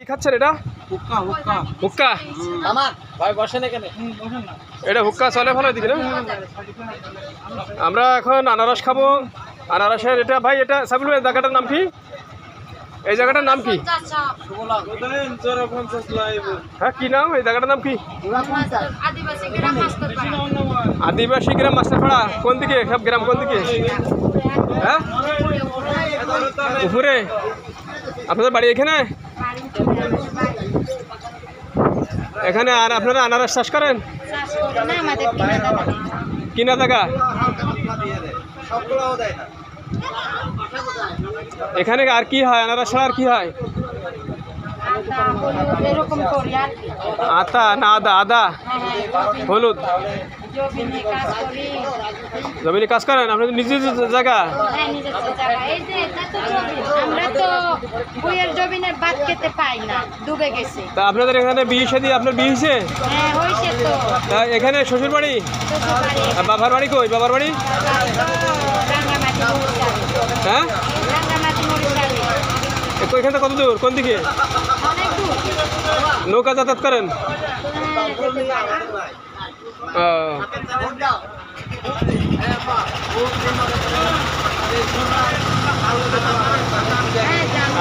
কি খাচ্ছেন এটা? হুক্কা হুক্কা হুক্কা আমার ভাই বসেন এখানে এটা হুক্কা চলে ভালো দিকে না? আমরা এখন আনারস খাবো। আনারসের এটা ভাই এটা সাবিল ভাই জায়গাটার নাম কি? এই জায়গাটার নাম কি? হ্যাঁ কি নাম এই জায়গাটার নাম কি? আদিবাসী গ্রাম মাস্টারপাড়া। কোন দিকে সব গ্রাম কোন দিকে? হ্যাঁ উপরে। আপনাদের বাড়ি এখানে? এখানে আর আপনারা আনারস চাষ করেন? কিনা জায়গা? এখানে আর কি হয় আনারস ছাড়া আর কি হয়? আতা না আদা? আদা হলুদ জমিনে কাজ করেন আপনাদের নিজের জায়গা? তা আপনাদের এখানে বিয়ে শাদী আপনার বিয়ে হয়েছে? এখানে শ্বশুর বাড়ি? বাবার বাড়ি কই? বাবার বাড়ি হ্যাঁ এখান থেকে কত দূর? কোন দিকে? নৌকা যাতায়াত করেন?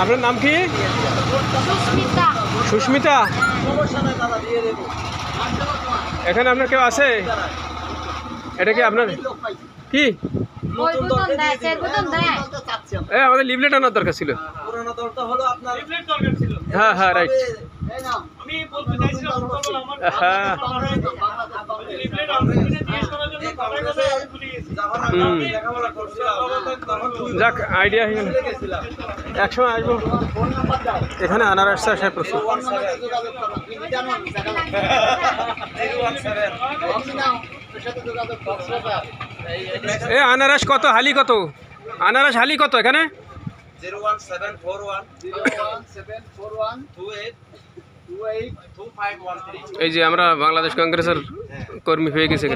আপনার নাম কি? সুস্মিতা। এখানে আপনার কেউ আছে? এটা কি আপনার কি? আমাদের লিফলেট আনার দরকার ছিল। হ্যাঁ হ্যাঁ রাইট। হ্যাঁ যাক আইডিয়া হয়ে গেল। একসময় আসবো এখানে আনারস চাষের প্রচুর। এ আনারস কত? হালি কত? আনারস হালি কত এখানে? এই যে আমরা বাংলাদেশ কংগ্রেসের কর্মী হয়ে গেছে।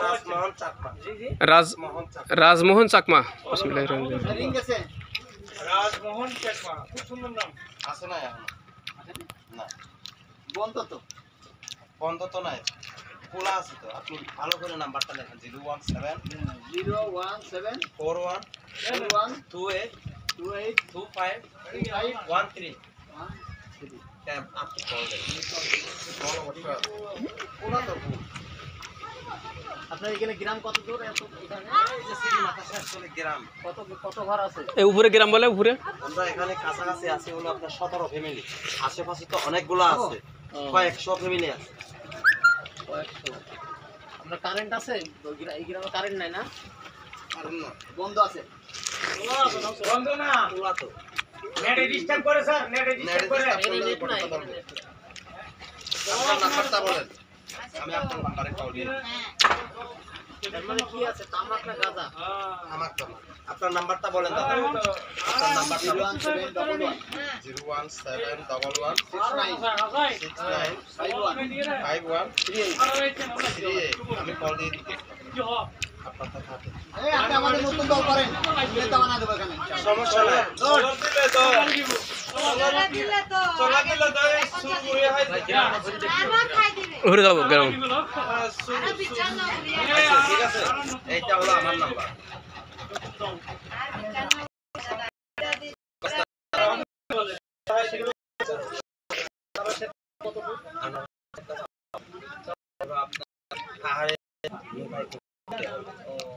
রাজমোহন চাকমা। রাজমোহন চাকমা খুব সুন্দর নাম। আছে না না বন্ধ তো নাই খোলা আছে তো। আপনি ভালো করে নাম্বারটা লেখেন 0174128282513 আপনি কল দেন। আপনার এখানে গ্রাম কত দূর? গ্রাম কত ঘর আছে? উপরে গ্রাম বলে উপরে আমরা এখানে কাছাকাছি আছি হলো আপনার 17 ফ্যামিলি। আশেপাশে তো অনেকগুলো আছে, কয়েকশো ফ্যামিলি আছে। আপনার কারেন্ট আছে? এই গ্রামে কারেন্ট নাই না? বন্ধ আছে? বন্ধ না খোলা তো। নেটে ডিস্টার্ব করে স্যার, নেটে ডিস্টার্ব করে। নেট নাই। আপনার নাম্বারটা বলেন, আমি আপনার নাম্বারে কল দিই। এর মানে কি আছে? তামাক না গাঁজা? তামাক তো। আপনার নাম্বারটা বলেন দাদা। আপনার নাম্বারটা 0171111695138 আমি কল দিয়ে দিচ্ছি। আপনার সাথে আপনি আমাদের নতুন দল করেন, নেতা বানা দেব এখানে। সমস্যা নাই। চলা দিলে তো শুরু করে হয় ঘুরে যাবো গ্রাম। ঠিক আছে, এইটা হলো আমার নাম্বার।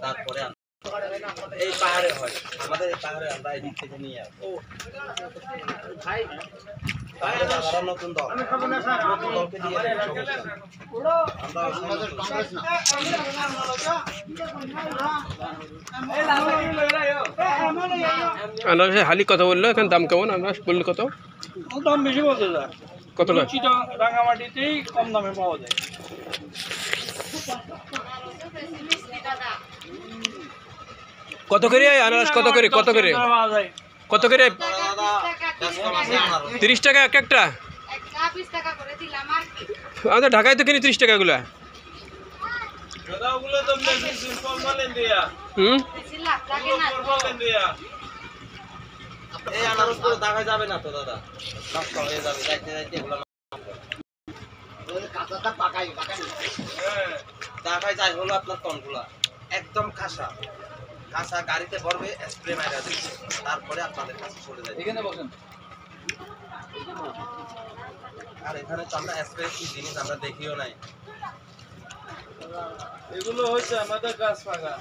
তারপরে এই পাহাড়ে হয় আমাদের, এই পাহাড়ে আমরা এই দিক থেকে নিয়ে আসবো। নতুন দল, নতুন দলকে দিয়ে আমরা হালি কথা বললো। এখন দাম কেমন? আমরা বললো কত? দাম বেশি বলতে যায়। কত? রাঙামাটিতেই কম দামে পাওয়া যায়। কত করে আনারস? কত করে? কত করে? কত করে? 30 টাকা এক একটা। আমাদের ঢাকায় তো কিনি 30 টাকা গুলা। ওগুলো তো মেডিসিন ফরমালিন দিয়া হুম ফরমালিন দিয়া এই আনারস তো দেখা যাবে না তো দাদা, নষ্ট হয়ে যাবে যাইতে যাইতে এগুলো কাঁচাটা পাকাই পাকাই দেখাই যায় হলো আপনার তনগুলা একদম খাসা খাসা, গাড়িতে ভরবে স্প্রে মাইরা দিচ্ছে, তারপরে আপনাদের কাছে চলে যাবে। এখানে বসেন। আর এখানে তো আমরা স্প্রে কি জিনিস আমরা দেখিও নাই। এগুলো হচ্ছে আমাদের গাছ পাকা।